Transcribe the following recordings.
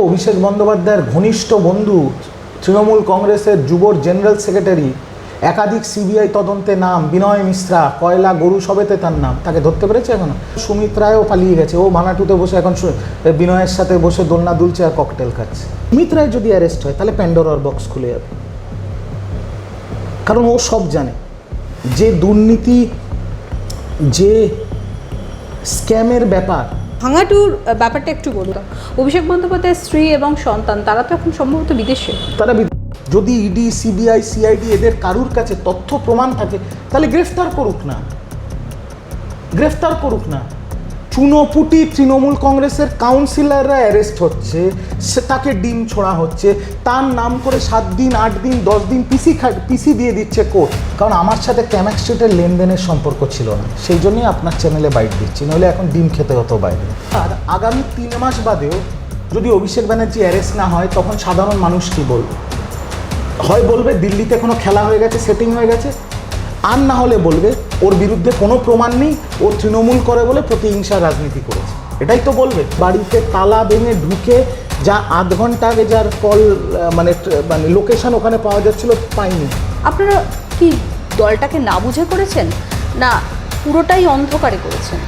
অভিষেক বন্দ্যোপাধ্যায়ের ঘনিষ্ঠ বন্ধু তৃণমূল কংগ্রেসের যুব জেনারেল সেক্রেটারি, একাধিক সিবিআই তদন্তে নাম বিনয় মিশ্রা, কয়লা গরু সবেতে তার নাম, তাকে ধরতে পেরেছে এখনো? সুমিত রায়ও পালিয়ে গেছে, ও ভানাটুতে বসে এখন বিনয়ের সাথে বসে দোলনা দুলছে আর ককটেল খাচ্ছে। সুমিত রায় যদি অ্যারেস্ট হয় তাহলে প্যান্ডোরার বক্স খুলে যাবে, কারণ ও সব জানে। যে দুর্নীতি, যে স্ক্যামের ব্যাপার, ভাঙাটুর ব্যাপারটা একটু বলুন। অভিষেক বন্দ্যোপাধ্যায়ের স্ত্রী এবং সন্তান তারা তো এখন সম্ভবত বিদেশে। তারা যদি ইডি, সিবিআই, সিআইডি এদের কারুর কাছে তথ্য প্রমাণ থাকে তাহলে গ্রেফতার করুক না, গ্রেফতার করুক না। চুনোপুটি তৃণমূল কংগ্রেসের কাউন্সিলররা অ্যারেস্ট হচ্ছে, সে তাকে ডিম ছোড়া হচ্ছে, তার নাম করে 7 দিন 8 দিন 10 দিন পিসি দিয়ে দিচ্ছে কোর্ট। কারণ আমার সাথে ক্যামাক স্ট্রিটের লেনদেনের সম্পর্ক ছিল না, সেই জন্যই আপনার চ্যানেলে বাইট দিচ্ছি, নাহলে এখন ডিম খেতে হতো বাইরে। আর আগামী 3 মাস বাদেও যদি অভিষেক ব্যানার্জি অ্যারেস্ট না হয়, তখন সাধারণ মানুষ কী বলবে? হয় বলবে দিল্লিতে কোনো খেলা হয়ে গেছে, সেটিং হয়ে গেছে, আর না হলে বলবে ওর বিরুদ্ধে কোনো প্রমাণ নেই, ও তৃণমূল করে বলে প্রতিহিংসার রাজনীতি করেছে, এটাই তো বলবে। বাড়িতে তালা ভেঙে ঢুকে যা আধ ঘন্টা আগে যার কল মানে লোকেশন ওখানে পাওয়া যাচ্ছিল, পাইনি। আপনারা কি দলটাকে না বুঝে করেছেন, না পুরোটাই অন্ধকারে করেছেন?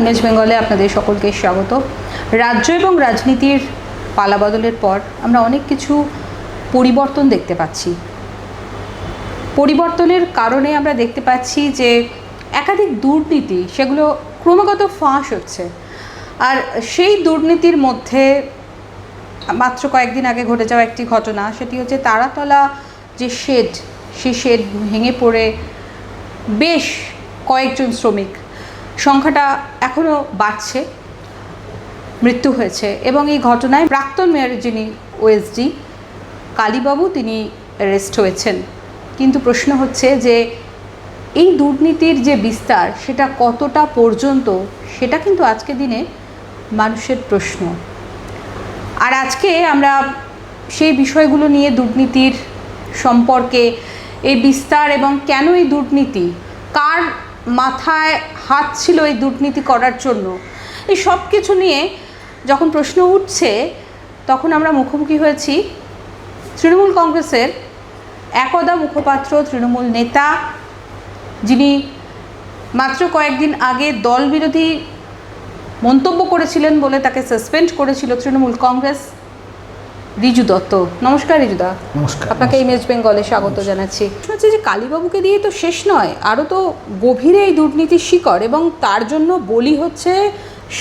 ইমেজ বেঙ্গলে আপনাদের সকলকে স্বাগত। রাজ্য এবং রাজনীতির পালাবদলের পর আমরা অনেক কিছু পরিবর্তন দেখতে পাচ্ছি। পরিবর্তনের কারণে আমরা দেখতে পাচ্ছি যে একাধিক দুর্নীতি সেগুলো ক্রমাগত ফাঁস হচ্ছে। আর সেই দুর্নীতির মধ্যে মাত্র কয়েকদিন আগে ঘটে যাওয়া একটি ঘটনা, সেটি হচ্ছে তারাতলা যে শেড, সেই শেড ভেঙে পড়ে বেশ কয়েকজন শ্রমিক, সংখ্যাটা এখনও বাড়ছে, মৃত্যু হয়েছে। এবং এই ঘটনায় প্রাক্তন মেয়র যিনি ওএসডি কালীবাবু, তিনি অ্যারেস্ট হয়েছেন। কিন্তু প্রশ্ন হচ্ছে যে এই দুর্নীতির যে বিস্তার সেটা কতটা পর্যন্ত, সেটা কিন্তু আজকে দিনে মানুষের প্রশ্ন। আর আজকে আমরা সেই বিষয়গুলো নিয়ে, দুর্নীতির সম্পর্কে, এই বিস্তার এবং কেন এই দুর্নীতি, কার মাথায় হাত ছিল এই দুর্নীতি করার জন্য, এই সব কিছু নিয়ে যখন প্রশ্ন উঠছে, তখন আমরা মুখোমুখি হয়েছি তৃণমূল কংগ্রেসের একদা মুখপাত্র, তৃণমূল নেতা, যিনি মাত্র কয়েকদিন আগে দল বিরোধী মন্তব্য করেছিলেন বলে তাকে সাসপেন্ড করেছিল তৃণমূল কংগ্রেস, রিজু দত্ত। নমস্কার রিজুদা। নমস্কার। আপনাকে ইমেজ বেঙ্গলে স্বাগত জানাচ্ছি। হচ্ছে যে কালীবাবুকে দিয়ে তো শেষ নয়, আরও তো গভীরে এই দুর্নীতির শিকড়, এবং তার জন্য বলি হচ্ছে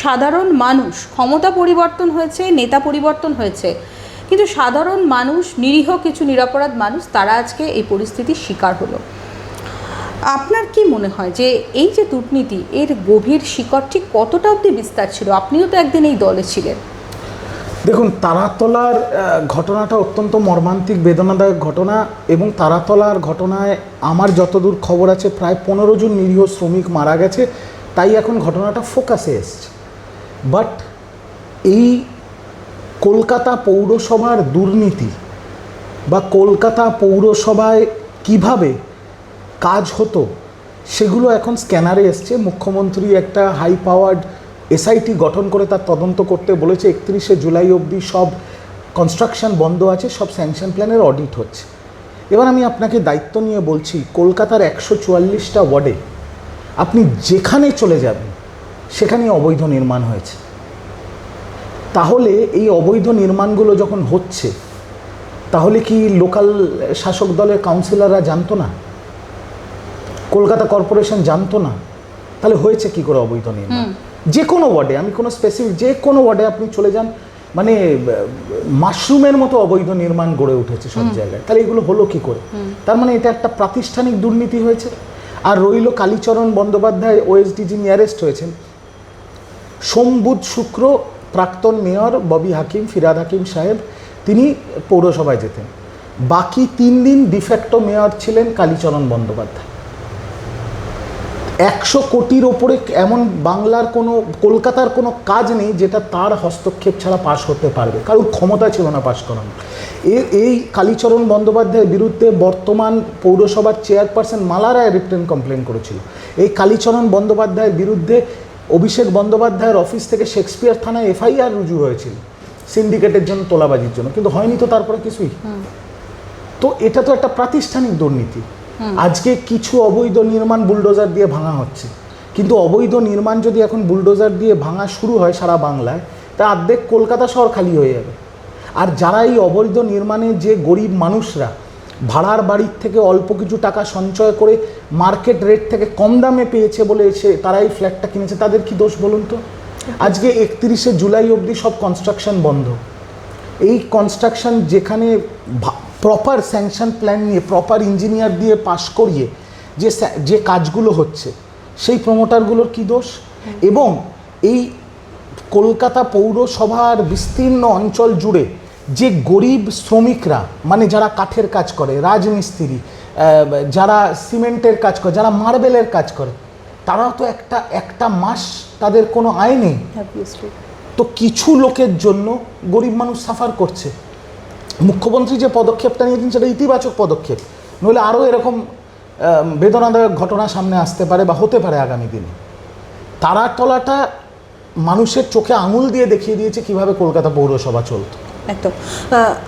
সাধারণ মানুষ। ক্ষমতা পরিবর্তন হয়েছে, নেতা পরিবর্তন হয়েছে, কিন্তু সাধারণ মানুষ, নিরীহ কিছু নিরপরাধ মানুষ, তারা আজকে এই পরিস্থিতির শিকার হলো। আপনার কি মনে হয় যে এই যে দুর্নীতি, এর গভীর শিকড় ঠিক কতটা অবধি বিস্তার ছিল? আপনিও তো একদিন এই দলে ছিলেন। দেখুন, তারাতলার ঘটনাটা অত্যন্ত মর্মান্তিক, বেদনাদায়ক ঘটনা, এবং তারাতলার ঘটনায় আমার যতদূর খবর আছে প্রায় 15 জন নিরীহ শ্রমিক মারা গেছে, তাই এখন ঘটনাটা ফোকাসে এসছে। বাট এই কলকাতা পৌরসভার দুর্নীতি বা কলকাতা পৌরসভায় কিভাবে কাজ হতো, সেগুলো এখন স্ক্যানারে এসছে। মুখ্যমন্ত্রী একটা হাই পাওয়ার্ড এসআইটি গঠন করে তার তদন্ত করতে বলেছে। 31শে জুলাই অবধি সব কনস্ট্রাকশন বন্ধ আছে, সব স্যাংশন প্ল্যানের অডিট হচ্ছে। এবার আমি আপনাকে দায়িত্ব নিয়ে বলছি, কলকাতার 144টা ওয়ার্ডে আপনি যেখানে চলে যাবেন সেখানেই অবৈধ নির্মাণ হয়েছে। তাহলে এই অবৈধ নির্মাণগুলো যখন হচ্ছে, তাহলে কি লোকাল শাসক দলের কাউন্সিলররা জানতো না? কলকাতা কর্পোরেশন জানতো না? তাহলে হয়েছে কি করে অবৈধ নির্মাণ? যে কোনো ওয়ার্ডে, আমি কোনো স্পেসিফিক, যে কোনো ওয়ার্ডে আপনি চলে যান, মানে মাশরুমের মতো অবৈধ নির্মাণ গড়ে উঠেছে সব জায়গায়। তাহলে এগুলো হলো কি করে? তার মানে এটা একটা প্রাতিষ্ঠানিক দুর্নীতি হয়েছে। আর রইল কালীচরণ বন্দ্যোপাধ্যায়, ওএসডি, যিনি অ্যারেস্ট হয়েছেন। সোম, বুধ, শুক্র প্রাক্তন মেয়র ববি হাকিম, ফিরাদ হাকিম সাহেব, তিনি পৌরসভায় যেতেন। বাকি 3 দিন ডিফ্যাক্টো মেয়র ছিলেন কালীচরণ বন্দ্যোপাধ্যায়। 100 কোটির ওপরে এমন বাংলার কোনো, কলকাতার কোনো কাজ নেই যেটা তার হস্তক্ষেপ ছাড়া পাশ হতে পারবে, কারোর ক্ষমতা ছিল না পাশ করানো। এই কালীচরণ বন্দ্যোপাধ্যায়ের বিরুদ্ধে বর্তমান পৌরসভার চেয়ারপারসন মালা রায় রিটেন কমপ্লেন করেছিল। এই কালীচরণ বন্দ্যোপাধ্যায়ের বিরুদ্ধে অভিষেক বন্দ্যোপাধ্যায়ের অফিস থেকে শেক্সপিয়ার থানায় এফআইআর রুজু হয়েছিল সিন্ডিকেটের জন্য, তোলাবাজির জন্য, কিন্তু হয়নি তো তারপরে কিছুই। তো এটা তো একটা প্রাতিষ্ঠানিক দুর্নীতি। আজকে কিছু অবৈধ নির্মাণ বুলডোজার দিয়ে ভাঙা হচ্ছে, কিন্তু অবৈধ নির্মাণ যদি এখন বুলডোজার দিয়ে ভাঙা শুরু হয় সারা বাংলায়, তা অর্ধেক কলকাতা শহর খালি হয়ে যাবে। আর যারা এই অবৈধ নির্মাণে, যে গরিব মানুষরা ভাড়ার বাড়ির থেকে অল্প কিছু টাকা সঞ্চয় করে মার্কেট রেট থেকে কম দামে পেয়েছে বলে তারা এই ফ্ল্যাটটা কিনেছে, তাদের কি দোষ বলুন তো? আজকে 31শে জুলাই অবধি সব কনস্ট্রাকশন বন্ধ। এই কনস্ট্রাকশন যেখানে প্রপার স্যাংশন প্ল্যান নিয়ে, প্রপার ইঞ্জিনিয়ার দিয়ে পাশ করিয়ে যে কাজগুলো হচ্ছে, সেই প্রমোটারগুলোর কি দোষ? এবং এই কলকাতা পৌরসভার বিস্তীর্ণ অঞ্চল জুড়ে যে গরিব শ্রমিকরা, মানে যারা কাঠের কাজ করে, রাজমিস্ত্রি, যারা সিমেন্টের কাজ করে, যারা মার্বেলের কাজ করে, তারাও তো একটা মাস তাদের কোনো আয় নেই। তো কিছু লোকের জন্য গরিব মানুষ সাফার করছে। মুখ্যমন্ত্রী যে পদক্ষেপটা নিয়েছেন সেটা ইতিবাচক পদক্ষেপ, নইলে আরও এরকম বেদনাদায়ক ঘটনা সামনে আসতে পারে বা হতে পারে আগামী দিনে। তারাতলাটা মানুষের চোখে আঙুল দিয়ে দেখিয়ে দিয়েছে কিভাবে কলকাতা পৌরসভা চলত। একদম।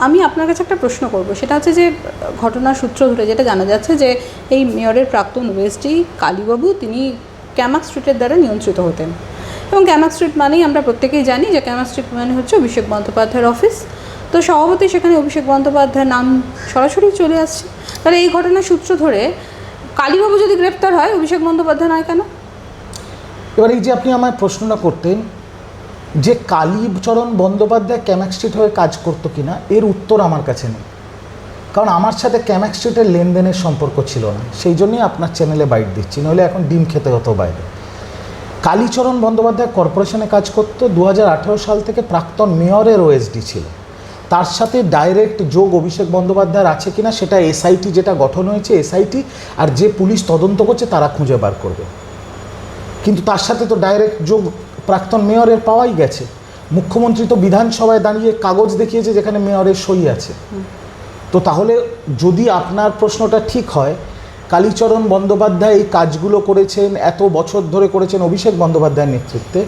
আমি আপনার কাছে একটা প্রশ্ন করব, সেটা হচ্ছে যে ঘটনার সূত্র ধরে যেটা জানা যাচ্ছে যে এই মেয়রের প্রাক্তন ওএসডি কালীবাবু, তিনি ক্যামাক স্ট্রিটের দ্বারা নিয়ন্ত্রিত হতেন, এবং ক্যামাক স্ট্রিট মানেই আমরা প্রত্যেকেই জানি যে ক্যামাক স্ট্রিট মানে হচ্ছে অভিষেক বন্দ্যোপাধ্যায়ের অফিস। তো স্বভাবতই সেখানে অভিষেক বন্দ্যোপাধ্যায়ের নাম সরাসরি চলে আসছে। তাহলে এই ঘটনার সূত্র ধরে কালীবাবু যদি গ্রেপ্তার হয়, অভিষেক বন্দ্যোপাধ্যায় নয় কেন? এবার এই যে আপনি আমায় প্রশ্নটা করতেন যে কালীচরণ বন্দ্যোপাধ্যায় ক্যামাক স্ট্রিট হয়ে কাজ করতো কিনা, এর উত্তর আমার কাছে নেই, কারণ আমার সাথে ক্যামাক স্ট্রিটের লেনদেনের সম্পর্ক ছিল না। সেই জন্যই আপনার চ্যানেলে বাইট দিচ্ছি, নইলে এখন ডিম খেতে হতো বাইরে। কালীচরণ বন্দ্যোপাধ্যায় কর্পোরেশনে কাজ করতো, 2018 সাল থেকে প্রাক্তন মেয়রের ওএসডি ছিল। তার সাথে ডাইরেক্ট যোগ অভিষেক বন্দ্যোপাধ্যায়ের আছে কিনা সেটা এসআইটি যেটা গঠন হয়েছে, এসআইটি আর যে পুলিশ তদন্ত করছে তারা খুঁজে বার করবে। কিন্তু তার সাথে তো ডাইরেক্ট যোগ প্রাক্তন মেয়রের পাওয়াই গেছে। মুখ্যমন্ত্রী তো বিধানসভায় দাঁড়িয়ে কাগজ দেখিয়েছে যেখানে মেয়রের সই আছে। তো তাহলে যদি আপনার প্রশ্নটা ঠিক হয়, কালীচরণ বন্দ্যোপাধ্যায় এই কাজগুলো করেছেন, এত বছর ধরে করেছেন অভিষেক বন্দ্যোপাধ্যায়ের নেতৃত্বে,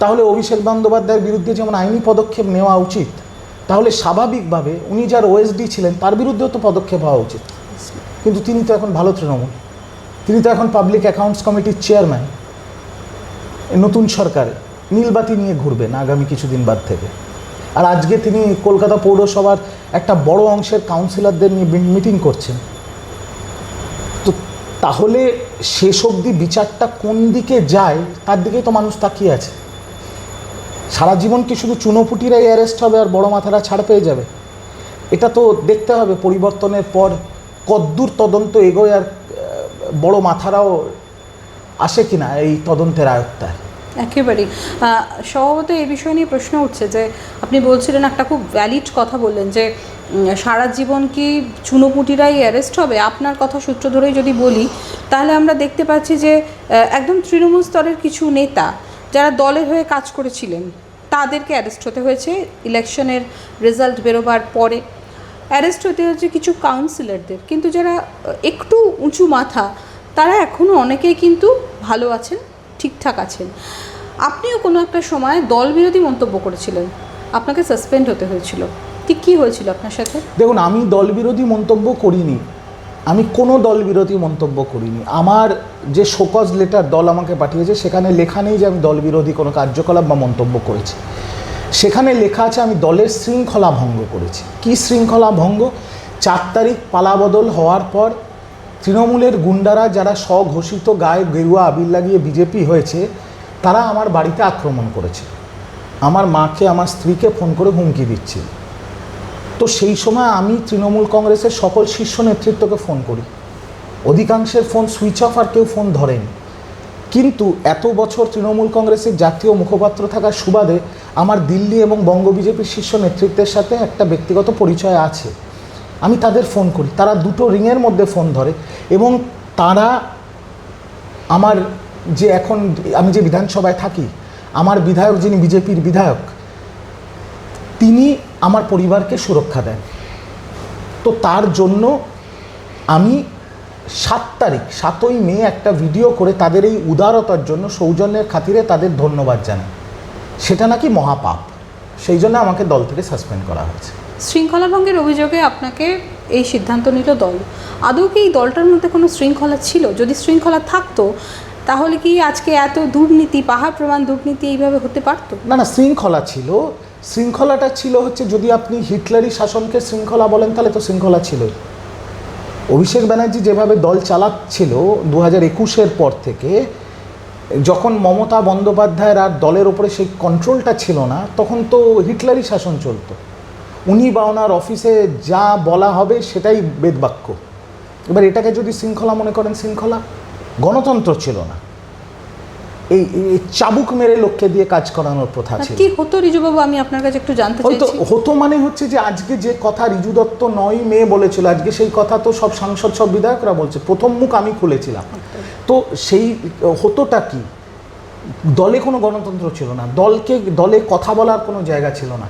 তাহলে অভিষেক বন্দ্যোপাধ্যায়ের বিরুদ্ধে যেমন আইনি পদক্ষেপ নেওয়া উচিত, তাহলে স্বাভাবিকভাবে উনি যার ওএসডি ছিলেন তার বিরুদ্ধেও তো পদক্ষেপ হওয়া উচিত। কিন্তু তিনি তো এখন ভালো তৃণমূল, তিনি তো এখন পাবলিক অ্যাকাউন্টস কমিটির চেয়ারম্যান। নতুন সরকারে নীলবাতি নিয়ে ঘুরবেন আগামী কিছুদিন বাদ থেকে। আর আজকে তিনি কলকাতা পৌরসভার একটা বড় অংশের কাউন্সিলরদের নিয়ে মিটিং করছেন। তো তাহলে শেষ অবধি বিচারটা কোন দিকে যায় তার দিকেই তো মানুষ তাকিয়ে আছে। সারা জীবন কি শুধু চুনোপুটিরাই অ্যারেস্ট হবে আর বড় মাথারা ছাড় পেয়ে যাবে? এটা তো দেখতে হবে পরিবর্তনের পর কদ্দূর তদন্ত এগোয় আর বড় মাথারাও আসে কিনা এই তদন্তের আয়ত্তায়। একেবারেই। স্বভাবত এই বিষয় নিয়ে প্রশ্ন উঠছে যে আপনি বলছিলেন, একটা খুব ভ্যালিড কথা বললেন যে সারা জীবন কি চুনোপুটিরাই অ্যারেস্ট হবে। আপনার কথা সূত্র ধরেই যদি বলি, তাহলে আমরা দেখতে পাচ্ছি যে একদম তৃণমূল স্তরের কিছু নেতা যারা দলের হয়ে কাজ করেছিলেন তাদেরকে অ্যারেস্ট হতে হয়েছে ইলেকশনের রেজাল্ট বেরোবার পরে। অ্যারেস্ট হতে হচ্ছে কিছু কাউন্সিলরদের, কিন্তু যারা একটু উঁচু মাথা তারা এখনও অনেকেই কিন্তু ভালো আছেন, ঠিকঠাক আছেন। আপনিও কোনো একটা সময় দল বিরোধী মন্তব্য করেছিলেন, আপনাকে সাসপেন্ড হতে হয়েছিল। ঠিক কী হয়েছিল আপনার সাথে? দেখুন, আমি দল বিরোধী মন্তব্য করিনি, আমি কোনো দল বিরোধী মন্তব্য করিনি। আমার যে শোকজ লেটার দল আমাকে পাঠিয়েছে সেখানে লেখা নেই যে আমি দল বিরোধী কোনো কার্যকলাপ বা মন্তব্য করেছি। সেখানে লেখা আছে আমি দলের শৃঙ্খলা ভঙ্গ করেছি। কি শৃঙ্খলা ভঙ্গ? 4 তারিখ পালাবদল হওয়ার পর তৃণমূলের গুন্ডারা যারা স্বঘোষিত গায়ে গেরুয়া আবির লাগিয়ে বিজেপি হয়েছে, তারা আমার বাড়িতে আক্রমণ করেছে, আমার মাকে আমার স্ত্রীকে ফোন করে হুমকি দিচ্ছে। তো সেই সময় আমি তৃণমূল কংগ্রেসের সকল শীর্ষ নেতৃত্বকে ফোন করি, অধিকাংশের ফোন সুইচ অফ আর কেউ ফোন ধরেনি। কিন্তু এত বছর তৃণমূল কংগ্রেসের জাতীয় মুখপাত্র থাকার সুবাদে আমার দিল্লি এবং বঙ্গ বিজেপির শীর্ষ নেতৃত্বের সাথে একটা ব্যক্তিগত পরিচয় আছে। আমি তাদের ফোন করি, তারা দুটো রিংয়ের মধ্যে ফোন ধরে এবং তারা আমার যে এখন আমি যে বিধানসভায় থাকি, আমার বিধায়ক যিনি বিজেপির বিধায়ক, তিনি আমার পরিবারকে সুরক্ষা দেন। তো তার জন্য আমি 7ই মে একটা ভিডিও করে তাদের এই উদারতার জন্য, সৌজন্যের খাতিরে তাদের ধন্যবাদ জানায়, সেটা নাকি মহাপাপ, সেই জন্য আমাকে দল থেকে সাসপেন্ড করা হয়েছে। শৃঙ্খলা ভঙ্গের অভিযোগে আপনাকে এই সিদ্ধান্ত নিল দল। আদৌ কি এই দলটার মধ্যে কোনো শৃঙ্খলা ছিল? যদি শৃঙ্খলা থাকতো তাহলে কি আজকে এত দুর্নীতি, পাহাড় প্রমাণ দুর্নীতি এইভাবে হতে পারতো? না না, শৃঙ্খলা ছিল। শৃঙ্খলাটা ছিল হচ্ছে, যদি আপনি হিটলারি শাসনকে শৃঙ্খলা বলেন তাহলে তো শৃঙ্খলা ছিল। অভিষেক ব্যানার্জি যেভাবে দল চালাচ্ছিল 2021-এর পর থেকে, যখন মমতা বন্দ্যোপাধ্যায়ের আর দলের ওপরে সেই কন্ট্রোলটা ছিল না, তখন তো হিটলারি শাসন চলতো। উনি বা ওনার অফিসে যা বলা হবে সেটাই বেদবাক্য। এবার এটাকে যদি শৃঙ্খলা মনে করেন, শৃঙ্খলা, গণতন্ত্র ছিল না, এই চাবুক মেরে লোককে দিয়ে কাজ করানোর প্রথা ছিল। কি হতো রিজুবাবু, আমি আপনার কাছে একটু জানতে চাইছি। হতো মানে হচ্ছে যে আজকে যে কথা রিজু দত্ত 9 মে বলেছিল, আজকে সেই কথা তো সব সাংসদ, সব বিধায়করা বলছে। প্রথম মুখ আমি খুলেছিলাম। তো সেই হতোটা কি? দলে কোনো গণতন্ত্র ছিল না, দলে কথা বলার কোনো জায়গা ছিল না।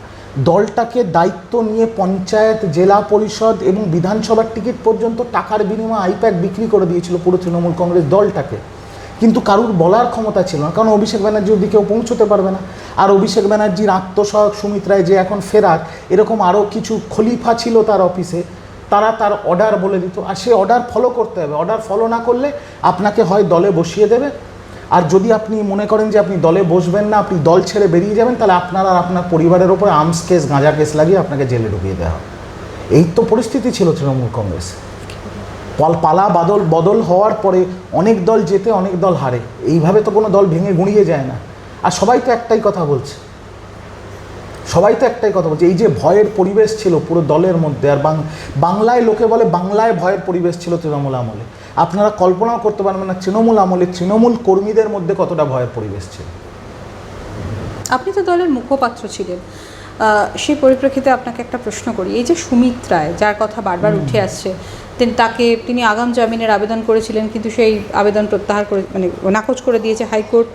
দলটাকে দায়িত্ব নিয়ে পঞ্চায়েত, জেলা পরিষদ এবং বিধানসভার টিকিট পর্যন্ত টাকার বিনিময়ে আইপ্যাক বিক্রি করে দিয়েছিল পুরো তৃণমূল কংগ্রেস দলটাকে। কিন্তু কারুর বলার ক্ষমতা ছিল না, কারণ অভিষেক ব্যানার্জি ওদিকেও পৌঁছতে পারবে না। আর অভিষেক ব্যানার্জির আত্মসহায়ক সুমিত রায় যে এখন ফেরার, এরকম আরও কিছু খলিফা ছিল তার অফিসে, তারা তার অর্ডার বলে দিত। আর সে অর্ডার ফলো করতে হবে। অর্ডার ফলো না করলে আপনাকে হয় দলে বসিয়ে দেবে, আর যদি আপনি মনে করেন যে আপনি দলে বসবেন না, আপনি দল ছেড়ে বেরিয়ে যাবেন, তাহলে আপনার আর আপনার পরিবারের ওপরে আর্মস কেস, গাঁজা কেস লাগিয়ে আপনাকে জেলে ঢুকিয়ে দেওয়া হবে। এই তো পরিস্থিতি ছিল তৃণমূল কংগ্রেস। পালা বদল হওয়ার পরে অনেক দল জেতে, অনেক দল হারে। এইভাবে তো কোনো দল ভেঙে গুঁড়িয়ে যায় না। আর সবাই তো একটাই কথা বলছে, এই যে ভয়ের পরিবেশ ছিল পুরো দলের মধ্যে। আর বাংলায় লোকে বলে বাংলায় ভয়ের পরিবেশ ছিল তৃণমূল আমলে। আপনারা কল্পনাও করতে পারবেন না তৃণমূল আমলে তৃণমূল কর্মীদের মধ্যে কতটা ভয়ের পরিবেশ ছিল। আপনি তো দলের মুখপাত্র ছিলেন, সেই পরিপ্রেক্ষিতে আপনাকে একটা প্রশ্ন করি। এই যে সুমিত রায়, যার কথা বারবার উঠে আসছে, তিনি আগাম জামিনের আবেদন করেছিলেন, কিন্তু সেই আবেদন প্রত্যাহার করে, নাকচ করে দিয়েছে হাইকোর্ট।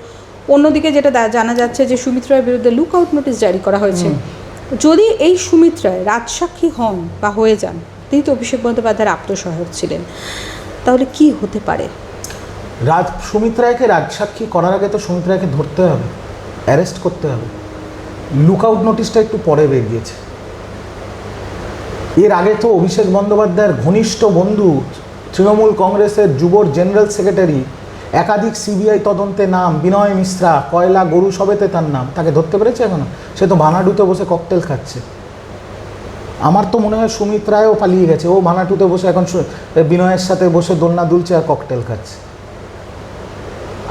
অন্যদিকে যেটা জানা যাচ্ছে যে সুমিত রায়ের বিরুদ্ধে লুকআউট নোটিশ জারি করা হয়েছে। যদি এই সুমিত রায় রাজসাক্ষী হন বা হয়ে যান, তিনি তো অভিষেক বন্দ্যোপাধ্যায়ের আত্মসহায়ক ছিলেন, তাহলে কি হতে পারে? সুমিত রায়কে রাজসাক্ষী করার আগে তো সুমিত রায়কে ধরতে হবে, অ্যারেস্ট করতে হবে। লুকআউট নোটিশটা একটু পরে বেরিয়েছে। এর আগে তো অভিষেক বন্দ্যোপাধ্যায়ের ঘনিষ্ঠ বন্ধু, তৃণমূল কংগ্রেসের যুব জেনারেল সেক্রেটারি, একাধিক সিবিআই তদন্তে নাম, বিনয় মিশ্রা, কয়লা গরু সবেতে তার নাম, তাকে ধরতে পেরেছে এখনো? সে তো ভানাডুতে বসে ককটেল খাচ্ছে। আমার তো মনে হয় সুমিত রায়ও পালিয়ে গেছে, ও ভানাডুতে বসে এখন বিনয়ের সাথে বসে দোলনা দুলছে আর ককটেল খাচ্ছে।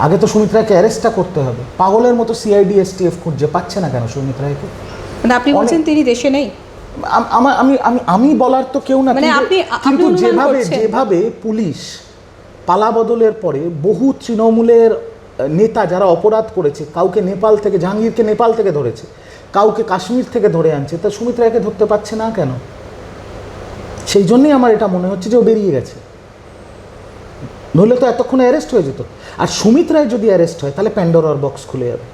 আগে তো সুমিত রায়কে অ্যারেস্টটা করতে হবে। পাগলের মতো সিআইডি এসটিএফ খুঁজছে, পাচ্ছে না কেন সুমিত রায়কে? আপনি বলছেন তিনি দেশে নেই? আমি বলার তো কেউ না, কিন্তু যেভাবে পুলিশ পালা বদলের পরে বহু তৃণমূলের নেতা যারা অপরাধ করেছে, কাউকে নেপাল থেকে, জাহাঙ্গীরকে নেপাল থেকে ধরেছে, কাউকে কাশ্মীর থেকে ধরে আনছে, তা সুমিত রায়কে ধরতে পারছে না কেন? সেই জন্যই আমার এটা মনে হচ্ছে যে ও বেরিয়ে গেছে, নইলে তো এতক্ষণে অ্যারেস্ট হয়ে যেত। আর সুমিত রায় যদি অ্যারেস্ট হয় তাহলে প্যান্ডোরার বক্স খুলে যাবে,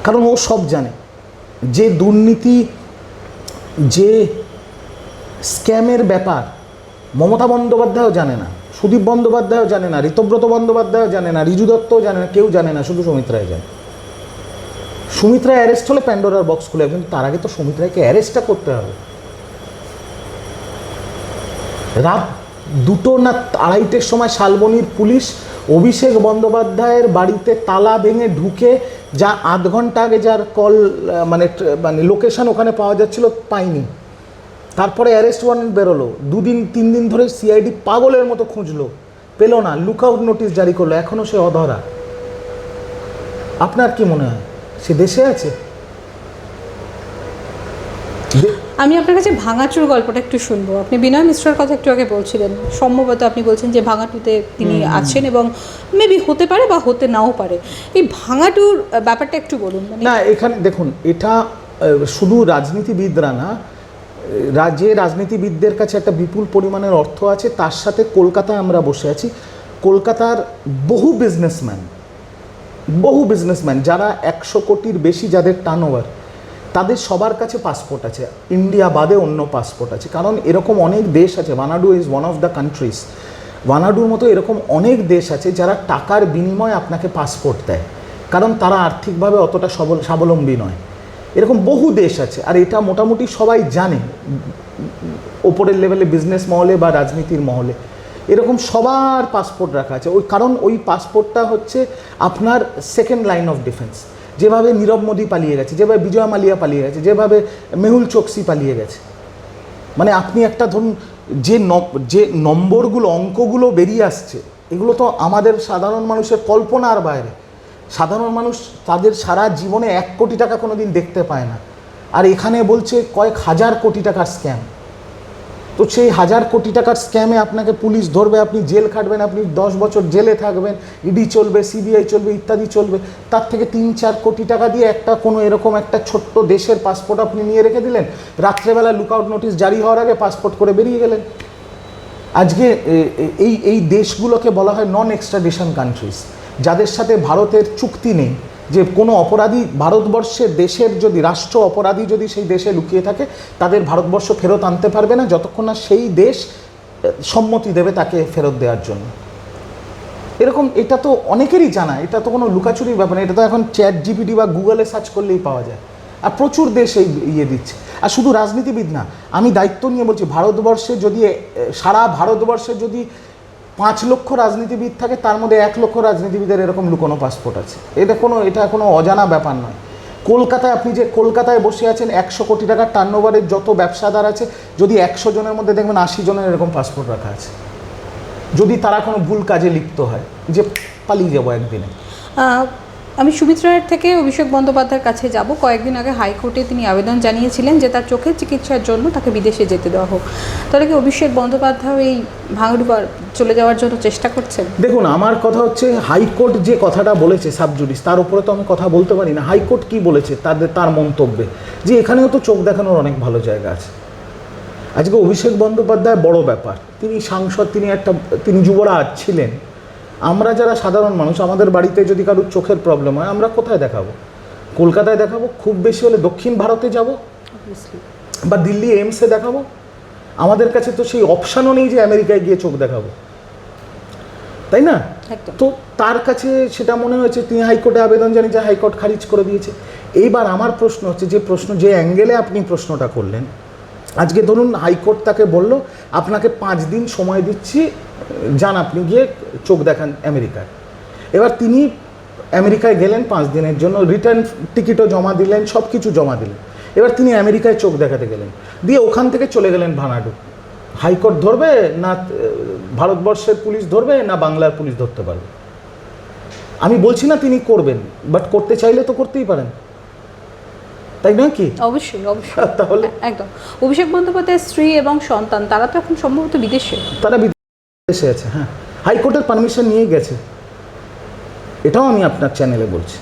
কারণ ও সব জানে। যে দুর্নীতি, যে স্ক্যামের ব্যাপার মমতা বন্দ্যোপাধ্যায়ও জানে না, সুদীপ বন্দ্যোপাধ্যায়ও জানে না, ঋতব্রত বন্দ্যোপাধ্যায়ও জানে না, রিজু দত্তও জানে না, কেউ জানে না, শুধু সুমিত রায় জানে। সুমিত রায় অ্যারেস্ট হলে প্যান্ডোরার বক্স খুলে, কিন্তু তার আগে তো সুমিত রায়কে অ্যারেস্টটা করতে হবে। রাত 2টো না 2:30-টের সময় শালবনির পুলিশ অভিষেক বন্দ্যোপাধ্যায়ের বাড়িতে তালা ভেঙে ঢুকে, যা 8 ঘন্টা আগে যার কল মানে লোকেশন ওখানে পাওয়া যাচ্ছিল, পাইনি। তারপরে অ্যারেস্ট ওয়ারেন্ট বেরোলো, 2-3 দিন ধরে সিআইডি পাগলের মতো খুঁজলো, পেলো না, লুকআউট নোটিশ জারি করলো, এখনও সে অধরা। আপনার কি মনে হয় সে দেশে আছে? আমি আপনার কাছে ভাঙাচুর গল্পটা একটু শুনবো। আপনি বিনয় মিশ্রার কথা একটু আগে বলছিলেন, সম্ভবত আপনি বলছেন যে ভাঙাটুতে তিনি আছেন এবং মেবি হতে পারে বা হতে নাও পারে। এই ভাঙাটুর ব্যাপারটা একটু বলুন। না, এখানে দেখুন, এটা শুধু রাজনীতিবিদরা না, যে রাজনীতিবিদদের কাছে একটা বিপুল পরিমাণের অর্থ আছে, তার সাথে কলকাতায় আমরা বসে আছি, কলকাতার বহু বিজনেসম্যান যারা 100 কোটির বেশি যাদের টার্নওভার, তাদের সবার কাছে পাসপোর্ট আছে, ইন্ডিয়া বাদে অন্য পাসপোর্ট আছে। কারণ এরকম অনেক দেশ আছে, Vanuatu is one of the countries, ভানাডুর মতো এরকম অনেক দেশ আছে যারা টাকার বিনিময়ে আপনাকে পাসপোর্ট দেয়, কারণ তারা আর্থিকভাবে অতটা স্বাবলম্বী নয়। এরকম বহু দেশ আছে, আর এটা মোটামুটি সবাই জানে, ওপরের লেভেলে বিজনেস মহলে বা রাজনীতির মহলে এরকম সবার পাসপোর্ট রাখা আছে। কারণ ওই পাসপোর্টটা হচ্ছে আপনার সেকেন্ড লাইন অফ ডিফেন্স। যেভাবে নীরব মোদী পালিয়ে গেছে, যেভাবে বিজয় মালিয়া পালিয়ে গেছে, যেভাবে মেহুল চোকসি পালিয়ে গেছে, মানে আপনি একটা ধরুন যে নম্বরগুলো, অঙ্কগুলো বেরিয়ে আসছে, এগুলো তো আমাদের সাধারণ মানুষের কল্পনার বাইরে। সাধারণ মানুষ তাদের সারা জীবনে 1 কোটি টাকা কোনো দিন দেখতে পায় না, আর এখানে বলছে কয়েক হাজার কোটি টাকার স্ক্যাম। তো সেই 1000 কোটি টাকার স্ক্যামে আপনাকে পুলিশ ধরবে, আপনি জেল খাটবেন, আপনি 10 বছর জেলে থাকবেন, ইডি চলবে, সিবিআই চলবে, ইত্যাদি চলবে। তার থেকে 3-4 কোটি টাকা দিয়ে একটা কোনো এরকম একটা ছোট্ট দেশের পাসপোর্ট আপনি নিয়ে রেখে দিলেন, রাত্রেবেলা লুকআউট নোটিশ জারি হওয়ার আগে পাসপোর্ট করে বেরিয়ে গেলেন। আজকে এই দেশগুলোকে বলা হয় নন এক্সট্রাডিশন কান্ট্রিজ, যাদের সাথে ভারতের চুক্তি নেই, যে কোনো অপরাধী ভারতবর্ষের দেশের যদি রাষ্ট্র অপরাধী যদি সেই দেশে লুকিয়ে থাকে, তাদের ভারতবর্ষ ফেরত আনতে পারবে না যতক্ষণ না সেই দেশ সম্মতি দেবে তাকে ফেরত দেওয়ার জন্য। এরকম এটা তো অনেকেরই জানা, এটা তো কোনো লুকাচুরির ব্যাপার না, এটা তো এখন চ্যাট জিপিটি বা গুগলে সার্চ করলেই পাওয়া যায়। আর প্রচুর দেশ এই ইয়ে দিচ্ছে। আর শুধু রাজনীতিবিদ না, আমি দায়িত্ব নিয়ে বলছি, ভারতবর্ষে যদি সারা ভারতবর্ষে যদি 5 লক্ষ রাজনীতিবিদ থাকে, তার মধ্যে 1 লক্ষ রাজনীতিবিদের এরকম লুকোনো পাসপোর্ট আছে। এটা কোনো অজানা ব্যাপার নয়। কলকাতায় আপনি যে কলকাতায় বসে আছেন, 100 কোটি টাকার টার্নওভারের যত ব্যবসাদার আছে, যদি 100 জনের মধ্যে দেখবেন 80 জনের এরকম পাসপোর্ট রাখা আছে, যদি তারা কোনো ভুল কাজে লিপ্ত হয়, যে পালিয়ে যাবো একদিনে। আমি সুমিত্রার থেকে অভিষেক বন্দ্যোপাধ্যায়ের কাছে যাব। কয়েকদিন আগে হাইকোর্টে তিনি আবেদন জানিয়েছিলেন যে তার চোখের চিকিৎসার জন্য তাকে বিদেশে যেতে দেওয়া হোক। তাহলে কি অভিষেক বন্দ্যোপাধ্যায় এই ভাঙড়ি চলে যাওয়ার জন্য চেষ্টা করছেন? দেখুন, আমার কথা হচ্ছে, হাইকোর্ট যে কথাটা বলেছে সাবজুডিস, তার উপরে তো আমি কথা বলতে পারি না। হাইকোর্ট কি বলেছে তার মন্তব্যে, যে এখানেও তো চোখ দেখানোর অনেক ভালো জায়গা আছে। আজকে অভিষেক বন্দ্যোপাধ্যায় বড় ব্যাপার, তিনি সাংসদ, তিনি যুবরাজ ছিলেন। আমরা যারা সাধারণ মানুষ, আমাদের বাড়িতে যদি কারোর চোখের প্রবলেম হয়, আমরা কোথায় দেখাবো? কলকাতায় দেখাবো, খুব বেশি হলে দক্ষিণ ভারতে যাব, বা দিল্লি এইমসে দেখাবো। আমাদের কাছে তো সেই অপশানও নেই যে আমেরিকায় গিয়ে চোখ দেখাবো, তাই না? তো তার কাছে সেটা মনে হয়েছে, তিনি হাইকোর্টে আবেদন জানিয়েছে, হাইকোর্ট খারিজ করে দিয়েছে। এইবার আমার প্রশ্ন হচ্ছে, যে অ্যাঙ্গেলে আপনি প্রশ্নটা করলেন, আজকে ধরুন হাইকোর্ট তাকে বলল, আপনাকে 5 দিন সময় দিচ্ছি, যান আপনি গিয়ে চোখ দেখান আমেরিকায়। এবার তিনি আমেরিকায় গেলেন 5 দিনের জন্য, রিটার্ন টিকিটও জমা দিলেন, সব কিছু জমা দিলেন। এবার তিনি আমেরিকায় চোখ দেখাতে গেলেন, দিয়ে ওখান থেকে চলে গেলেন ভানাডু। হাইকোর্ট ধরবে না ভারতবর্ষের পুলিশ ধরবে, না বাংলার পুলিশ ধরতে পারবে? আমি বলছি না তিনি করবেন, বাট করতে চাইলে তো করতেই পারেন, তাই নয় কি? অবশ্যই অবশ্যই। তাহলে একদম। অভিষেক বন্দ্যোপাধ্যায়ের স্ত্রী এবং সন্তান, তারা তো এখন সম্ভবত বিদেশে। তারা বিদেশে আছে, হ্যাঁ, হাইকোর্টের পারমিশন নিয়ে গেছে। এটাও আমি আপনার চ্যানেলে বলছি,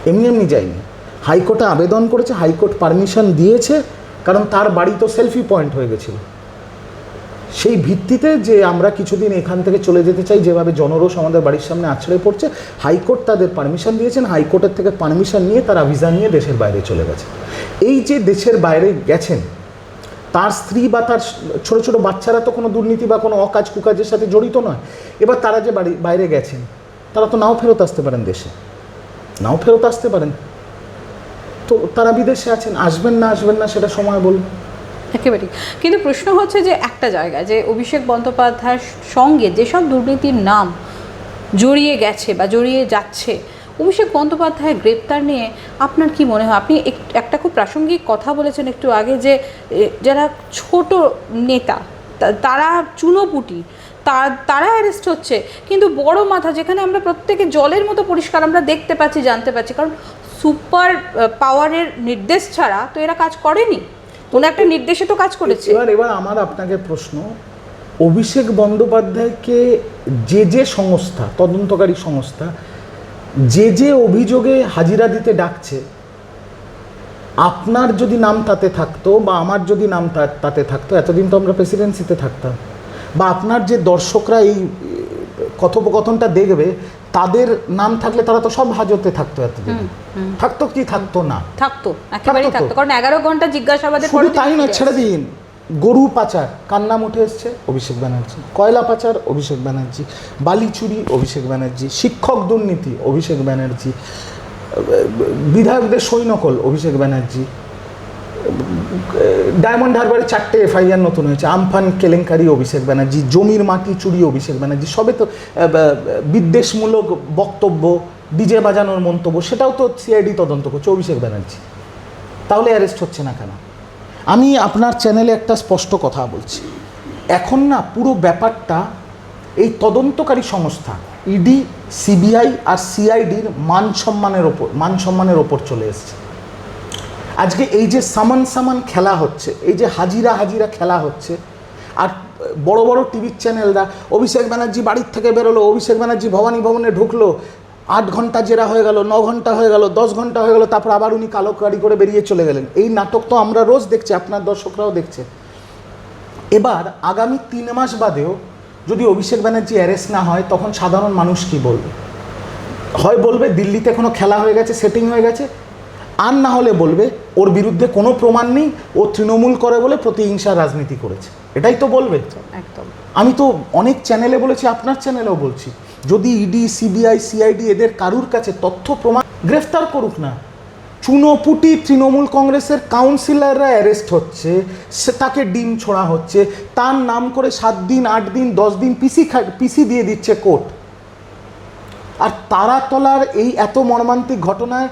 এমনি যায়নি। হাইকোর্টে আবেদন করেছে, হাইকোর্ট পারমিশন দিয়েছে, কারণ তার বাড়ি তো সেলফি পয়েন্ট হয়ে গেছিল। সেই ভিত্তিতে যে আমরা কিছুদিন এখান থেকে চলে যেতে চাই, যেভাবে জনরোষ আমাদের বাড়ির সামনে আছড়ে পড়ছে, হাইকোর্ট তাদের পারমিশন দিয়েছেন। হাইকোর্টের থেকে পারমিশন নিয়ে তারা ভিসা নিয়ে দেশের বাইরে চলে গেছে। এই যে দেশের বাইরে গেছেন, তার স্ত্রী বা তার ছোট ছোট বাচ্চারা তো কোনো দুর্নীতি বা কোনো অকাজ কুকাজের সাথে জড়িত নয়। এবার তারা যে বাইরে গেছেন, তারা তো নাও ফেরত আসতে পারেন, দেশে নাও ফেরত আসতে পারেন। তো তারা বিদেশে আছেন, আসবেন না সেটা সময় বলবে। একেবারেই। কিন্তু প্রশ্ন হচ্ছে যে একটা জায়গায়, যে অভিষেক বন্দ্যোপাধ্যায়ের সঙ্গে যেসব দুর্নীতির নাম জড়িয়ে গেছে বা জড়িয়ে যাচ্ছে, অভিষেক বন্দ্যোপাধ্যায়ের গ্রেপ্তার নিয়ে আপনার কি মনে হয়? আপনি একটা খুব প্রাসঙ্গিক কথা বলেছেন একটু আগে, যে যারা ছোট নেতা, তারা চুনোপুটি, তারা অ্যারেস্ট হচ্ছে, কিন্তু বড় মাথা, যেখানে আমরা প্রত্যেকে জলের মতো পরিষ্কার আমরা দেখতে পাচ্ছি, জানতে পারছি, কারণ সুপার পাওয়ারের নির্দেশ ছাড়া তো এরা কাজ করেনি, কোনো একটা নির্দেশে তো কাজ করেছে। এবার আমার আপনাকে প্রশ্ন, অভিষেক বন্দ্যোপাধ্যায়কে যে সংস্থা, তদন্তকারী সংস্থা, যে অভিযোগে হাজিরা দিতে ডাকছে, আপনার যদি নাম তাতে থাকতো বা আমার যদি নাম তাতে থাকতো, এতদিন তো আমরা প্রেসিডেন্সিতে থাকতাম। বা আপনার যে দর্শকরা এই কথোপকথনটা দেখবে, তাদের নাম থাকলে তারা তো সব হাজতে থাকতো এতদিন। থাকতো কি থাকতো না? থাকতো, একেবারেই থাকতো, কারণ 11 ঘন্টা জিজ্ঞাসাবাদের শুধু তাই নয়, ছেড়ে দিন, গরু পাচার কার নাম উঠে এসছে? অভিষেক ব্যানার্জি। কয়লা পাচার অভিষেক ব্যানার্জি। বালি চুরি অভিষেক ব্যানার্জি। শিক্ষক দুর্নীতি অভিষেক ব্যানার্জি। বিধায়কদের সৈনকল অভিষেক ব্যানার্জি। ডায়মন্ড হারবারে 4টে এফআইআর নতুন হয়েছে। আমফান কেলেঙ্কারি অভিষেক ব্যানার্জি। জমির মাটি চুরি অভিষেক ব্যানার্জি। সবে তো বিদ্বেষমূলক বক্তব্য, ডিজে বাজানোর মন্তব্য, সেটাও তো সিআইডি তদন্ত করছে অভিষেক ব্যানার্জি। তাহলে অ্যারেস্ট হচ্ছে না কেন? আমি আপনার চ্যানেলে একটা স্পষ্ট কথা বলছি, এখন না পুরো ব্যাপারটা এই তদন্তকারী সংস্থা ইডি, সিবিআই আর সিআইডির মান সম্মানের ওপর চলে এসছে। আজকে এই যে সামান খেলা হচ্ছে, এই যে হাজিরা খেলা হচ্ছে, আর বড় বড় টিভির চ্যানেলরা অভিষেক ব্যানার্জি বাড়ির থেকে বেরোলো, অভিষেক ব্যানার্জি ভবানী ভবনে ঢুকলো, 8 ঘন্টা জেরা হয়ে গেল, 9 ঘন্টা হয়ে গেল, 10 ঘন্টা হয়ে গেল, তারপর আবার উনি কালো গাড়ি করে বেরিয়ে চলে গেলেন। এই নাটক তো আমরা রোজ দেখছি, আপনার দর্শকরাও দেখছে। এবার আগামী 3 মাস বাদেও যদি অভিষেক ব্যানার্জি অ্যারেস্ট না হয়, তখন সাধারণ মানুষ কি বলবে? হয় বলবে দিল্লিতে কোনো খেলা হয়ে গেছে, সেটিং হয়ে গেছে, আর না হলে বলবে ওর বিরুদ্ধে কোনো প্রমাণ নেই, ও তৃণমূল করে বলে প্রতিহিংসার রাজনীতি করেছে। এটাই তো বলবে। একদম। আমি তো অনেক চ্যানেলে বলেছি, আপনার চ্যানেলেও বলছি, যদি ইডি, সিবিআই, সিআইডি এদের কারুর কাছে তথ্য প্রমাণ, গ্রেফতার করুক না। চুনোপুটি তৃণমূল কংগ্রেসের কাউন্সিলররা অ্যারেস্ট হচ্ছে, সে তাকে ডিম ছোড়া হচ্ছে, তার নাম করে 7 দিন, 8 দিন, 10 দিন পিসি দিয়ে দিচ্ছে কোর্ট। আর তারাতলার এই এত মর্মান্তিক ঘটনায়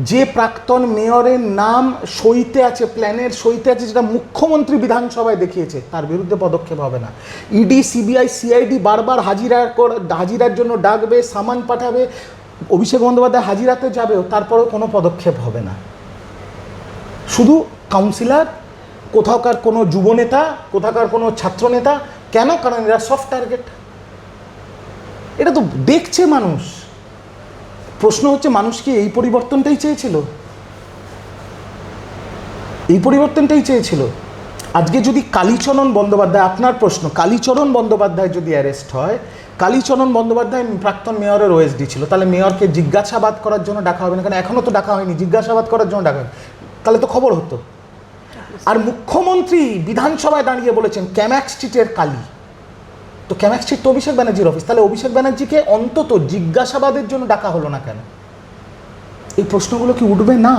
যে প্রাক্তন মেয়রের নাম সইতে আছে, প্ল্যানের সইতে আছে, যেটা মুখ্যমন্ত্রী বিধানসভায় দেখিয়েছে, তার বিরুদ্ধে পদক্ষেপ হবে না। ইডি, সিবিআই, সিআইডি বারবার হাজিরার জন্য ডাকবে, সামান পাঠাবে, অভিষেক বন্দ্যোপাধ্যায় হাজিরাতে যাবেও, তারপরেও কোনো পদক্ষেপ হবে না। শুধু কাউন্সিলর, কোথাকার কোনো যুবনেতা, কোথাকার কোনো ছাত্রনেতা। কেন? কারণ এরা সফট টার্গেট। এটা তো দেখছে মানুষ। প্রশ্ন হচ্ছে, মানুষ কি এই পরিবর্তনটাই চেয়েছিল? এই পরিবর্তনটাই চেয়েছিল? আজকে যদি কালীচরণ বন্দ্যোপাধ্যায়, আপনার প্রশ্ন, কালীচরণ বন্দ্যোপাধ্যায় যদি অ্যারেস্ট হয়, কালীচরণ বন্দ্যোপাধ্যায় প্রাক্তন মেয়রের ওএসডি ছিল, তাহলে মেয়রকে জিজ্ঞাসাবাদ করার জন্য ডাকা হবে না কেন? এখনও তো ডাকা হয়নি, জিজ্ঞাসাবাদ করার জন্য ডাকা হয়নি, তাহলে তো খবর হতো। আর মুখ্যমন্ত্রী বিধানসভায় দাঁড়িয়ে বলেছেন ক্যাম্যাক স্ট্রিটের কালী, তো ক্যাম্যাক স্ট্রিট তো অভিষেক ব্যানার্জির অফিস, তাহলে অভিষেক ব্যানার্জিকে অন্তত জিজ্ঞাসাবাদের জন্য ডাকা হলো না কেন? এই প্রশ্নগুলো কি উঠবে না?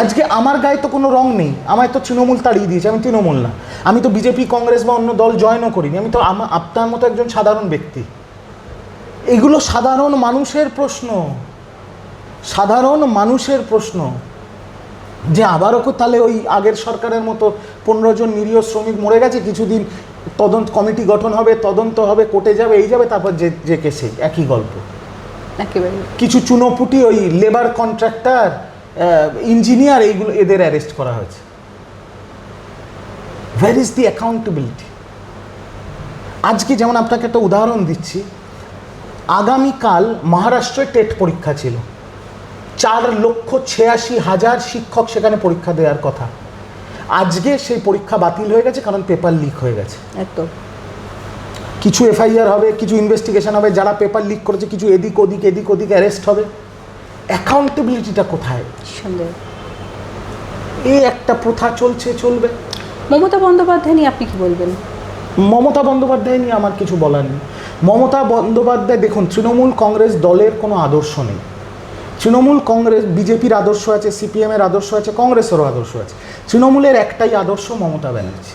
আজকে আমার গায়ে তো কোনো রং নেই, আমায় তো তৃণমূল তাড়িয়ে দিয়েছে, আমি তৃণমূল না, আমি তো বিজেপি, কংগ্রেস বা অন্য দল জয়েনও করিনি, আমি তো আপনার মতো একজন সাধারণ ব্যক্তি। এগুলো সাধারণ মানুষের প্রশ্ন, সাধারণ মানুষের প্রশ্ন। যে আবারও তাহলে ওই আগের সরকারের মতো 15 জন নিরীহ শ্রমিক মরে গেছে, কিছুদিন তদন্ত কমিটি গঠন হবে, তদন্ত হবে, কোর্টে যাবে, এই যাবে, তারপর যে কেসে একই গল্প। কিছু চুনোপুটি ওই লেবার কন্ট্রাক্টর, ইঞ্জিনিয়ার, এইগুলো এদের অ্যারেস্ট করা হয়েছে। Where is the accountability? আজকে যেমন আপনাকে একটা উদাহরণ দিচ্ছি, আগামীকাল মহারাষ্ট্রে টেট পরীক্ষা ছিল, 4,86,000 শিক্ষক সেখানে পরীক্ষা দেওয়ার কথা। আজকে সেই পরীক্ষা বাতিল হয়ে গেছে, কারণ পেপার লিক হয়ে গেছে। একদম। কিছু এফআইআর হবে, কিছু ইনভেস্টিগেশন হবে, যারা পেপার লিক করেছে কিছু এদিক ওদিক অ্যারেস্ট হবে। অ্যাকাউন্টেবিলিটিটা কোথায়? এই একটা প্রথা চলবে। মমতা বন্দ্যোপাধ্যায় নিয়ে আপনি কি বলবেন? মমতা বন্দ্যোপাধ্যায় নিয়ে আমার কিছু বলার নেই। মমতা বন্দ্যোপাধ্যায়, দেখুন, তৃণমূল কংগ্রেস দলের কোনো আদর্শ নেই। তৃণমূল কংগ্রেস, বিজেপির আদর্শ আছে, সিপিএমের আদর্শ আছে, কংগ্রেসেরও আদর্শ আছে। তৃণমূলের একটাই আদর্শ, মমতা ব্যানার্জি।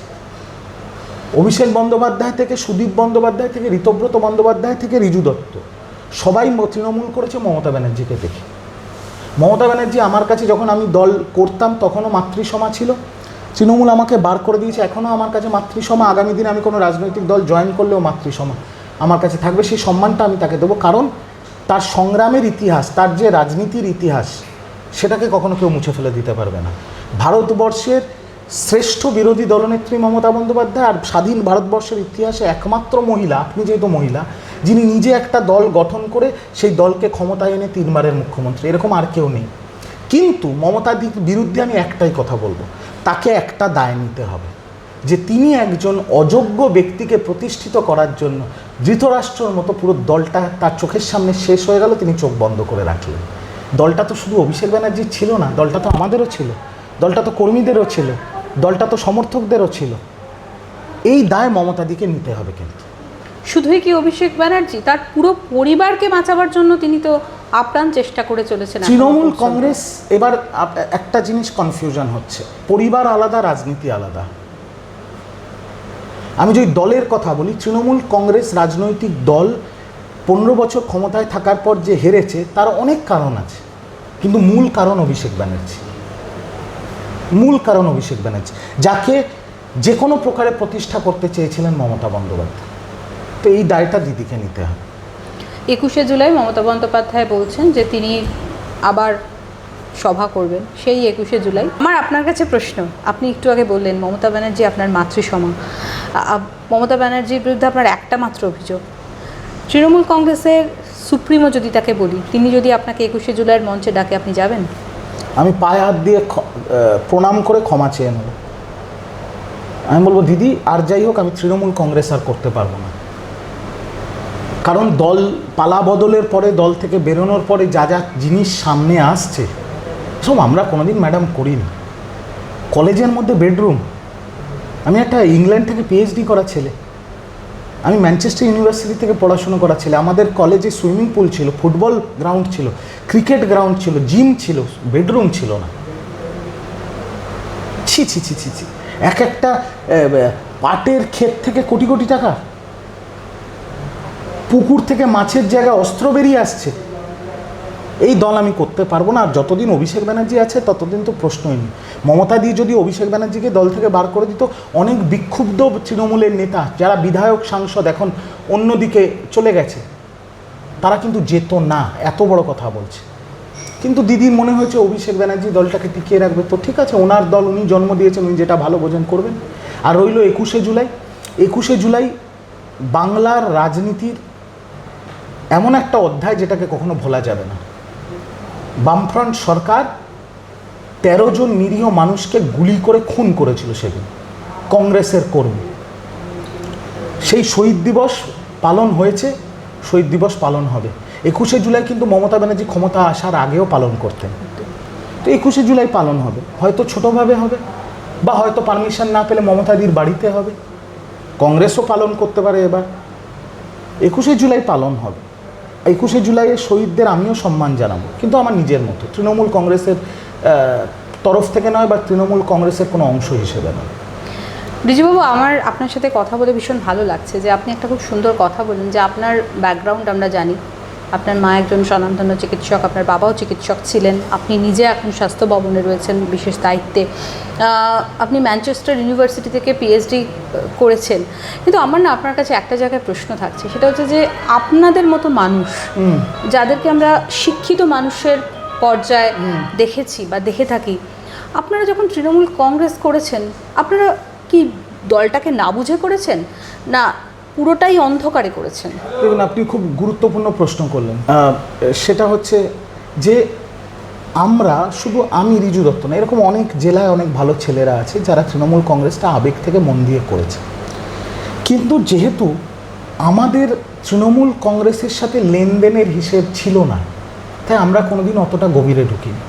অভিষেক বন্দ্যোপাধ্যায় থেকে সুদীপ বন্দ্যোপাধ্যায় থেকে ঋতব্রত বন্দ্যোপাধ্যায় থেকে রিজু দত্ত, সবাই তৃণমূল করেছে মমতা ব্যানার্জিকে দেখে। মমতা ব্যানার্জি আমার কাছে, যখন আমি দল করতাম তখনও মাতৃসমা ছিল, তৃণমূল আমাকে বার করে দিয়েছে, এখনও আমার কাছে মাতৃসমা। আগামী দিনে আমি কোনো রাজনৈতিক দল জয়েন করলেও মাতৃসমা আমার কাছে থাকবে, সেই সম্মানটা আমি তাকে দেবো। কারণ তার সংগ্রামের ইতিহাস, তার যে রাজনীতির ইতিহাস, সেটাকে কখনো কেউ মুছে ফেলে দিতে পারবে না। ভারতবর্ষের শ্রেষ্ঠ বিরোধী দলনেত্রী মমতা বন্দ্যোপাধ্যায়, আর স্বাধীন ভারতবর্ষের ইতিহাসে একমাত্র মহিলা, আপনি যেহেতু মহিলা, যিনি নিজে একটা দল গঠন করে সেই দলকে ক্ষমতায় এনে 3 বারের মুখ্যমন্ত্রী, এরকম আর কেউ নেই। কিন্তু মমতার বিরুদ্ধে আমি একটাই কথা বলবো, তাকে একটা দায় নিতে হবে যে তিনি একজন অযোগ্য ব্যক্তিকে প্রতিষ্ঠিত করার জন্য ধৃতরাষ্ট্রর মতো পুরো দলটা তার চোখের সামনে শেষ হয়ে গেল, তিনি চোখ বন্ধ করে রাখলেন। দলটা তো শুধু অভিষেক ব্যানার্জির ছিল না, দলটা তো আমাদেরও ছিল, দলটা তো কর্মীদেরও ছিল, দলটা তো সমর্থকদেরও ছিল। এই দায় মমতাদিকে নিতে হবে। কিন্তু শুধুই কি অভিষেক ব্যানার্জি, তার পুরো পরিবারকে বাঁচাবার জন্য তিনি তো আপ্রাণ চেষ্টা করে চলেছেন। তৃণমূল কংগ্রেস, এবার একটা জিনিস কনফিউশন হচ্ছে, পরিবার আলাদা, রাজনীতি আলাদা। আমি যদি দলের কথা বলি, তৃণমূল কংগ্রেস রাজনৈতিক দল 15 বছর ক্ষমতায় থাকার পর যে হেরেছে তার অনেক কারণ আছে, কিন্তু মূল কারণ অভিষেক ব্যানার্জি। মূল কারণ অভিষেক ব্যানার্জি, যাকে যে কোনো প্রকারে প্রতিষ্ঠা করতে চেয়েছিলেন মমতা বন্দ্যোপাধ্যায়। তো এই দায়টা দিদিকে নিতে হবে। 21শে জুলাই মমতা বন্দ্যোপাধ্যায় বলছেন যে তিনি আবার সভা করবেন সেই 21শে জুলাই। আমার আপনার কাছে প্রশ্ন, আপনি একটু আগে বললেন মমতা ব্যানার্জি আপনার মাতৃসমা, মমতা ব্যানার্জির বিরুদ্ধে আপনার একটা মাত্র অভিযোগ, তৃণমূল কংগ্রেসের সুপ্রিমো যদি তাকে বলি, তিনি যদি আপনাকে 21শে জুলাইয়ের মঞ্চে ডাকে, আপনি যাবেন? আমি পায়ে হাত দিয়ে প্রণাম করে ক্ষমা চেয়ে নেব। আমি বলবো, দিদি আর যাই হোক, আমি তৃণমূল কংগ্রেস আর করতে পারবো না। কারণ দল পালা বদলের পরে, দল থেকে বেরোনোর পরে যা যা জিনিস সামনে আসছে, সব আমরা কোনোদিন ম্যাডাম করিনি। কলেজের মধ্যে বেডরুম, আমি একটা ইংল্যান্ড থেকে পিএইচডি করা ছেলে, আমি ম্যানচেস্টার ইউনিভার্সিটি থেকে পড়াশুনো করা ছেলে। আমাদের কলেজে সুইমিং পুল ছিল, ফুটবল গ্রাউন্ড ছিল, ক্রিকেট গ্রাউন্ড ছিল, জিম ছিল, বেডরুম ছিল না। ছি ছি ছি ছি ছি, এক একটা পাটের ক্ষেত থেকে কোটি কোটি টাকা, পুকুর থেকে মাছের জায়গায় অস্ত্র বেরিয়ে আসছে। এই দল আমি করতে পারবো না। আর যতদিন অভিষেক ব্যানার্জি আছে ততদিন তো প্রশ্নই নেই। মমতা দি যদি অভিষেক ব্যানার্জিকে দল থেকে বার করে দিত, অনেক বিক্ষুব্ধ তৃণমূলের নেতা যারা বিধায়ক সাংসদ এখন অন্যদিকে চলে গেছে, তারা কিন্তু যেত না। এত বড় কথা বলছে। কিন্তু দিদির মনে হয়েছে অভিষেক ব্যানার্জি দলটাকে টিকিয়ে রাখবে। তো ঠিক আছে, ওনার দল, উনি জন্ম দিয়েছেন, উনি যেটা ভালো বোঝেন করবেন। আর রইল 21শে জুলাই। 21শে জুলাই বাংলার রাজনীতির এমন একটা অধ্যায় যেটাকে কখনো ভোলা যাবে না। বামফ্রন্ট সরকার 13 জন নিরীহ মানুষকে গুলি করে খুন করেছিল সেদিন, কংগ্রেসের কর্মী। সেই শহীদ দিবস পালন হয়েছে, শহীদ দিবস পালন হবে। 21শে জুলাই কিন্তু মমতা ব্যানার্জি ক্ষমতা আসার আগেও পালন করতেন। তো 21শে জুলাই পালন হবে, হয়তো ছোটোভাবে হবে, বা হয়তো পারমিশন না পেলে মমতাদির বাড়িতে হবে। কংগ্রেসও পালন করতে পারে। এবার 21শে জুলাই পালন হবে। 21শে জুলাইয়ে শহীদদের আমিও সম্মান জানাবো, কিন্তু আমার নিজের মতো, তৃণমূল কংগ্রেসের তরফ থেকে নয়, বা তৃণমূল কংগ্রেসের কোনো অংশ হিসেবে নয়। ঋজুবাবু, আমার আপনার সাথে কথা বলে ভীষণ ভালো লাগছে যে আপনি একটা খুব সুন্দর কথা বলেন, যে আপনার ব্যাকগ্রাউন্ড আমরা জানি, আপনার মা একজন স্বনামধন্য চিকিৎসক, আপনার বাবাও চিকিৎসক ছিলেন, আপনি নিজে এখন স্বাস্থ্য ভবনে রয়েছেন বিশেষ দায়িত্বে, আপনি ম্যানচেস্টার ইউনিভার্সিটি থেকে পিএইচডি করেছেন। কিন্তু আমার না আপনার কাছে একটা জায়গায় প্রশ্ন থাকছে, সেটা হচ্ছে যে আপনাদের মতো মানুষ, যাদেরকে আমরা শিক্ষিত মানুষের পর্যায়ে দেখেছি বা দেখে থাকি, আপনারা যখন তৃণমূল কংগ্রেস করেছেন, আপনারা কি দলটাকে না বুঝে করেছেন, না পুরোটাই অন্ধকারে করেছেন? দেখুন, আপনি খুব গুরুত্বপূর্ণ প্রশ্ন করলেন। সেটা হচ্ছে যে আমরা শুধু, আমি রিজু দত্ত না, এরকম অনেক জেলায় অনেক ভালো ছেলেরা আছে যারা তৃণমূল কংগ্রেসটা আবেগ থেকে মন দিয়ে করেছে। কিন্তু যেহেতু আমাদের তৃণমূল কংগ্রেসের সাথে লেনদেনের হিসেব ছিল না, তাই আমরা কোনোদিন অতটা গভীরে ঢুকিনি।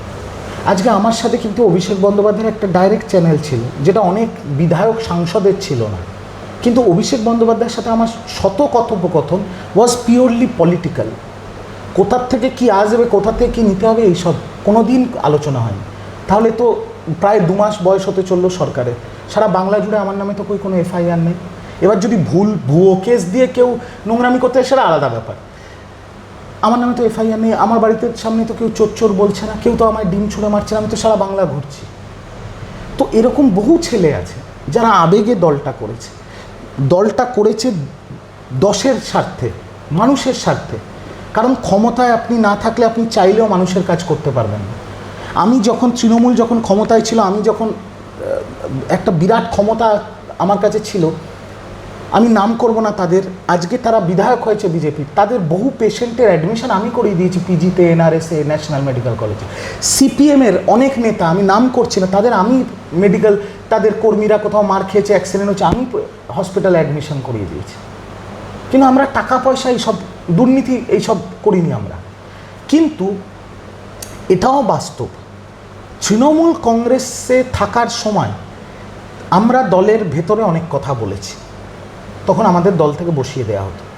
আজকে আমার সাথে কিন্তু অভিষেক বন্দ্যোপাধ্যায়ের একটা ডাইরেক্ট চ্যানেল ছিল, যেটা অনেক বিধায়ক সাংসদের ছিল না। কিন্তু অভিষেক বন্দ্যোপাধ্যায়ের সাথে আমার শত কথোপকথন ওয়াজ পিওরলি পলিটিক্যাল। কোথার থেকে কি আসবে, কোথা থেকে কী নিতে হবে, এইসব কোনো দিন আলোচনা হয়নি। তাহলে তো প্রায় 2 মাস বয়স হতে চললো সরকারের, সারা বাংলা জুড়ে আমার নামে তো কোনো এফআইআর নেই। এবার যদি ভুয়ো কেস দিয়ে কেউ নোংরামি করতে হয়, সেটা আলাদা ব্যাপার। আমার নামে তো এফআইআর নেই, আমার বাড়িতে সামনে তো কেউ চোর বলছে না, কেউ তো আমায় ডিম ছুঁড়ে মারছে না, আমি তো সারা বাংলা ঘুরছি। তো এরকম বহু ছেলে আছে যারা আবেগে দলটা করেছে। দলটা করেছে দশের স্বার্থে, মানুষের স্বার্থে। কারণ ক্ষমতায় আপনি না থাকলে আপনি চাইলেও মানুষের কাজ করতে পারবেন না। আমি যখন তৃণমূল যখন ক্ষমতায় ছিল, আমি যখন একটা বিরাট ক্ষমতা আমার কাছে ছিল, আমি নাম করব না তাদের, আজকে তারা বিধায়ক হয়েছে বিজেপির, তাদের বহু পেশেন্টের অ্যাডমিশন আমি করিয়ে দিয়েছি পিজিতে, এনআরএসে, ন্যাশনাল মেডিকেল কলেজে। সিপিএমের অনেক নেতা, আমি নাম করছি না, তাদের আমি মেডিকেল, তাদের কর্মীরা কোথাও মার খেয়েছে, অ্যাক্সিডেন্ট হচ্ছে, আমি হসপিটালে অ্যাডমিশন করিয়ে দিয়েছি। কিন্তু আমরা টাকা পয়সা এইসব দুর্নীতি এইসব করিনি আমরা। কিন্তু এটাও বাস্তব, তৃণমূল কংগ্রেসে থাকার সময় আমরা দলের ভেতরে অনেক কথা বলেছি, তখন আমাদের দল থেকে বসিয়ে দেওয়া হতো।